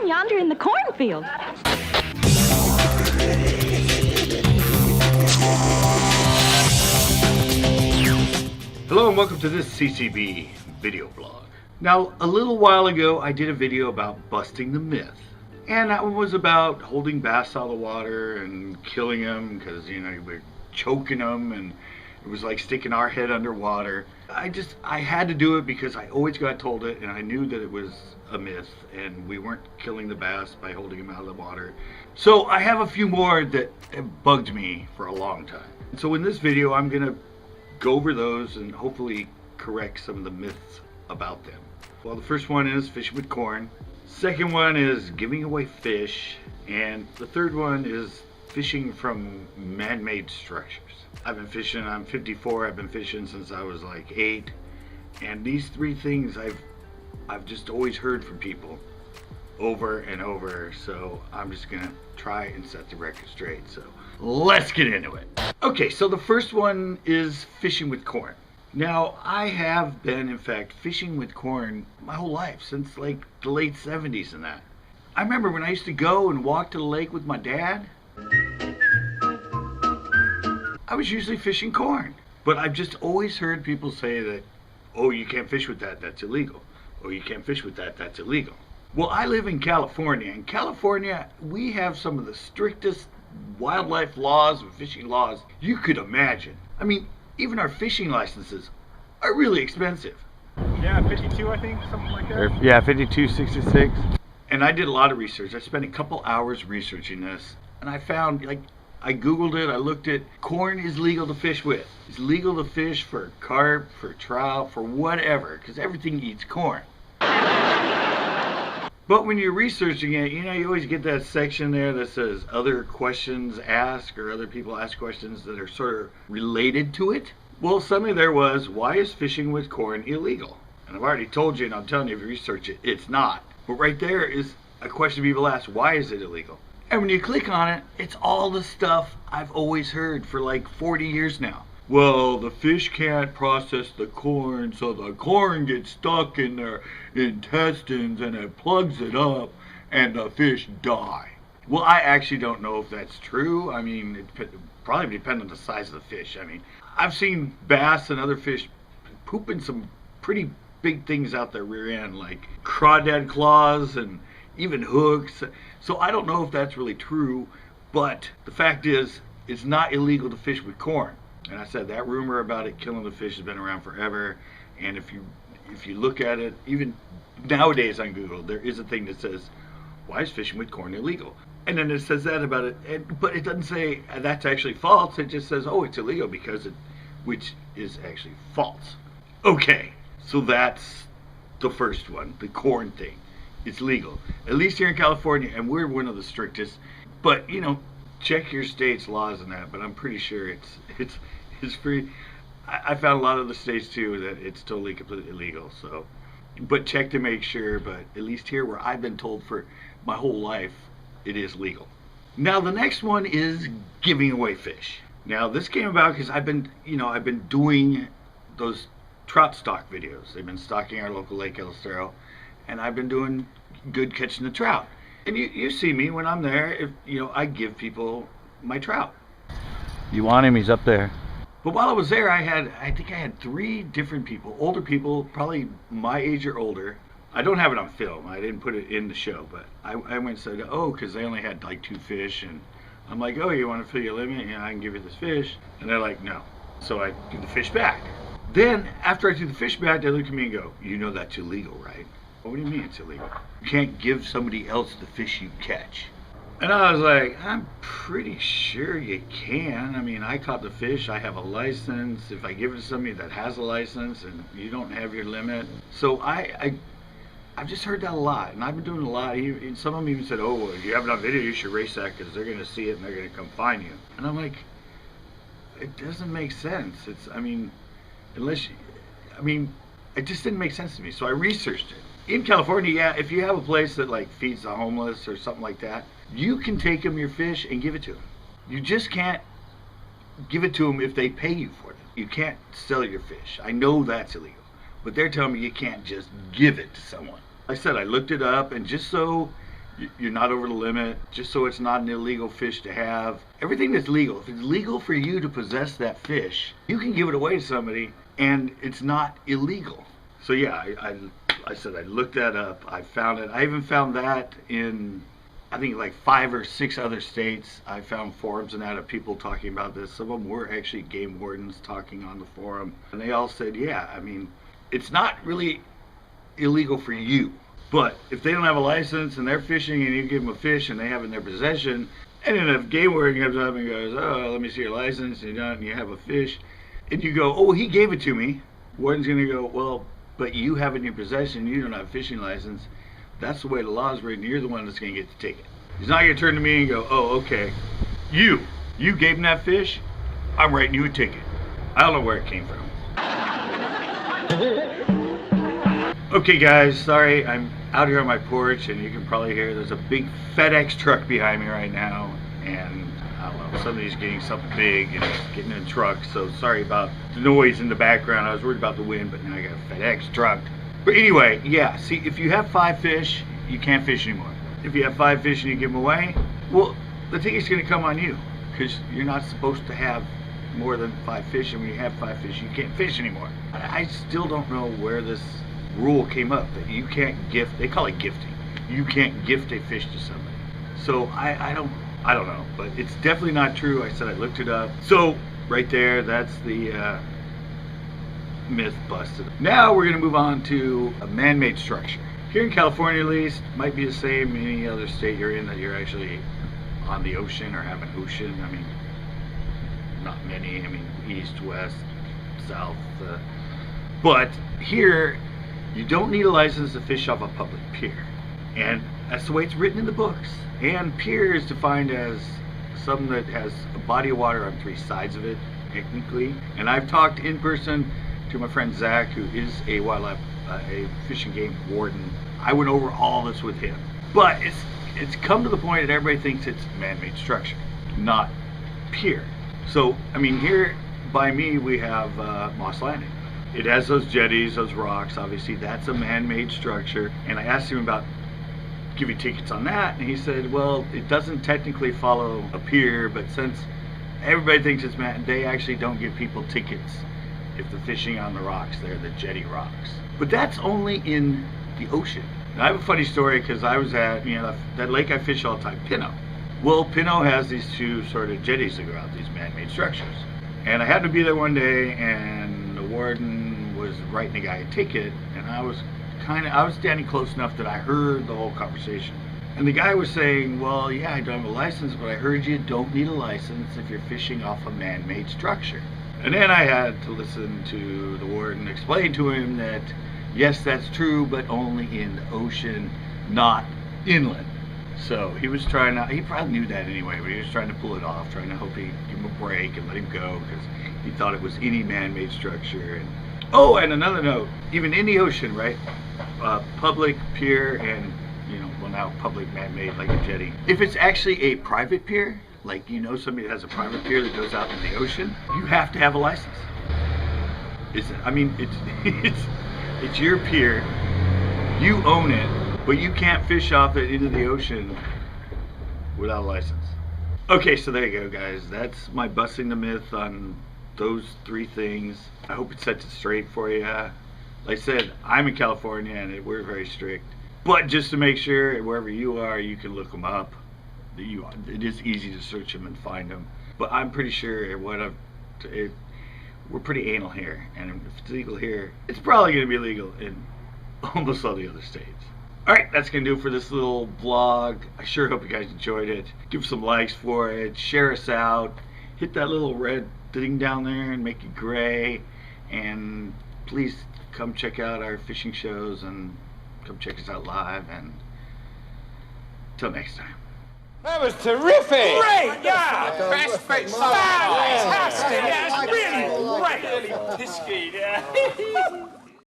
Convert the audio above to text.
down yonder in the cornfield. Hello and welcome to this CCB video blog. Now, a little while ago I did a video about busting the myth. And that one was about holding bass out of the water and killing them because, you know, we're choking them and it was like sticking our head underwater. I had to do it because I always got told it and I knew that it was a myth and we weren't killing the bass by holding them out of the water. So I have a few more that have bugged me for a long time. So in this video I'm going to go over those and hopefully correct some of the myths about them. Well, the first one is fishing with corn. Second one is giving away fish. And the third one is fishing from man-made structures. I've been fishing, I'm 54, I've been fishing since I was like 8. And these three things I've just always heard from people over and over. So I'm just gonna try and set the record straight. So let's get into it. Okay, so the first one is fishing with corn. Now, I have been, in fact, fishing with corn my whole life, since like the late 70s and that. I remember when I used to go and walk to the lake with my dad, I was usually fishing corn. But I've just always heard people say that, oh, you can't fish with that, that's illegal. Oh, you can't fish with that, that's illegal. Well, I live in California. In California, we have some of the strictest wildlife laws and fishing laws you could imagine. I mean, even our fishing licenses are really expensive. Yeah, 52 I think, something like that. Yeah, 52.66. And I did a lot of research. I spent a couple hours researching this, and I found, like, I googled it, I looked at corn is legal to fish with. It's legal to fish for carp, for trout, for whatever, because everything eats corn. But when you're researching it, you know, you always get that section there that says other questions asked, or other people ask questions that are sort of related to it. Well, suddenly there was, why is fishing with corn illegal? And I've already told you, and I'm telling you, if you research it, it's not. But right there is a question people ask, why is it illegal? And when you click on it, it's all the stuff I've always heard for like 40 years now. Well, the fish can't process the corn, so the corn gets stuck in their intestines and it plugs it up and the fish die. Well, I actually don't know if that's true. I mean, it probably depends on the size of the fish. I mean, I've seen bass and other fish pooping some pretty big things out their rear end, like crawdad claws and even hooks. So I don't know if that's really true, but the fact is, it's not illegal to fish with corn. And I said that rumor about it killing the fish has been around forever. And if you look at it, even nowadays on Google, there is a thing that says, why is fishing with corn illegal? And then it says that about it, but it doesn't say that's actually false. It just says, oh, it's illegal because it, which is actually false. Okay, so that's the first one, the corn thing. It's legal, at least here in California, and we're one of the strictest. But, you know, check your state's laws and that, but I'm pretty sure it's free. I found a lot of the states too that it's totally completely illegal. So, but check to make sure. But at least here, where I've been told for my whole life, it is legal. Now the next one is giving away fish. Now this came about because I've been doing those trout stock videos. They've been stocking our local lake, El Estero, and I've been doing good catching the trout. And you see me when I'm there. If I give people my trout. You want him? He's up there. But while I was there, I think I had 3 different people, older people, probably my age or older. I don't have it on film. I didn't put it in the show, but I went and said, oh, because they only had like 2 fish, and I'm like, oh, you want to fill your limit? Yeah, I can give you this fish. And they're like, no. So I do the fish back. Then after I do the fish back, they look at me and go, you know that's illegal, right? What do you mean it's illegal? You can't give somebody else the fish you catch. And I was like, I'm pretty sure you can. I mean, I caught the fish. I have a license. If I give it to somebody that has a license and you don't have your limit. So I've just heard that a lot. And I've been doing a lot. And some of them even said, oh, well, if you have it on video, you should race that because they're going to see it and they're going to come find you. And I'm like, it doesn't make sense. It just didn't make sense to me. So I researched it. In California, yeah, if you have a place that like feeds the homeless or something like that, you can take them your fish and give it to them. You just can't give it to them if they pay you for it. You can't sell your fish. I know that's illegal, but they're telling me you can't just give it to someone. I said I looked it up, and just so You're not over the limit, just so it's not an illegal fish to have. Everything that's legal. If it's legal for you to possess that fish, you can give it away to somebody, and it's not illegal. So yeah, I said I looked that up. I found it. I even found that in, I think, like 5 or 6 other states. I found forums and that of people talking about this. Some of them were actually game wardens talking on the forum, and they all said, yeah, I mean, it's not really illegal for you. But if they don't have a license and they're fishing and you give them a fish and they have it in their possession, and then if game warden comes up and goes, oh, let me see your license, and you have a fish, and you go, oh, he gave it to me, warden's going to go, well, but you have it in your possession, you don't have a fishing license. That's the way the law is written. You're the one that's going to get the ticket. He's not going to turn to me and go, oh, okay, you gave him that fish, I'm writing you a ticket. I don't know where it came from. Okay guys, sorry, I'm out here on my porch and you can probably hear there's a big FedEx truck behind me right now, and I don't know, somebody's getting something big and it's getting in a truck, so sorry about the noise in the background. I was worried about the wind, but now I got a FedEx truck. But anyway, yeah, see, if you have 5 fish, you can't fish anymore. If you have 5 fish and you give them away, well, the ticket's going to come on you, because you're not supposed to have more than 5 fish, and when you have 5 fish, you can't fish anymore. I still don't know where this rule came up that you can't gift. They call it gifting. You can't gift a fish to somebody. So I don't know, but it's definitely not true. I said I looked it up. So right there, that's the myth busted. Now we're gonna move on to a man-made structure. Here in California, at least, might be the same in any other state you're in that you're actually on the ocean or have an ocean. I mean, not many. I mean, east, west, south. But here, you don't need a license to fish off a public pier. And that's the way it's written in the books. And pier is defined as something that has a body of water on 3 sides of it, technically. And I've talked in person to my friend Zach, who is a wildlife, a fishing game warden. I went over all this with him. But it's come to the point that everybody thinks it's man-made structure, not pier. So, I mean, here by me we have Moss Landing. It has those jetties, those rocks, obviously that's a man-made structure. And I asked him about giving tickets on that, and he said, well, it doesn't technically follow a pier, but since everybody thinks it's man, they actually don't give people tickets if they're fishing on the rocks there, the jetty rocks. But that's only in the ocean. And I have a funny story, because I was at, that lake I fish all the time, Pinot. Well, Pinot has these 2 sort of jetties that go out, these man-made structures. And I happened to be there one day, and the warden was writing the guy a ticket, and I was standing close enough that I heard the whole conversation. And the guy was saying, well, yeah, I don't have a license, but I heard you don't need a license if you're fishing off a man-made structure. And then I had to listen to the warden explain to him that, yes, that's true, but only in the ocean, not inland. So he was trying to, he probably knew that anyway, but he was trying to pull it off, trying to hope he'd give him a break and let him go, because he thought it was any man-made structure. And oh, and another note, even in the ocean, right, public pier and, well, now public man-made like a jetty. If it's actually a private pier, like somebody that has a private pier that goes out in the ocean, you have to have a license. It's your pier, you own it, but you can't fish off it into the ocean without a license. Okay, so there you go, guys. That's my busting the myth on those 3 things. I hope it sets it straight for you. Like I said, I'm in California and we're very strict. But just to make sure, wherever you are, you can look them up. It is easy to search them and find them. But I'm pretty sure we're pretty anal here. And if it's legal here, it's probably going to be legal in almost all the other states. Alright, that's going to do it for this little vlog. I sure hope you guys enjoyed it. Give some likes for it. Share us out. Hit that little red thing down there and make it gray. And please come check out our fishing shows and come check us out live. And until next time. That was terrific! Great! Yeah! Best bit so far! Fantastic! Yeah, it's really great! Really pisky, yeah.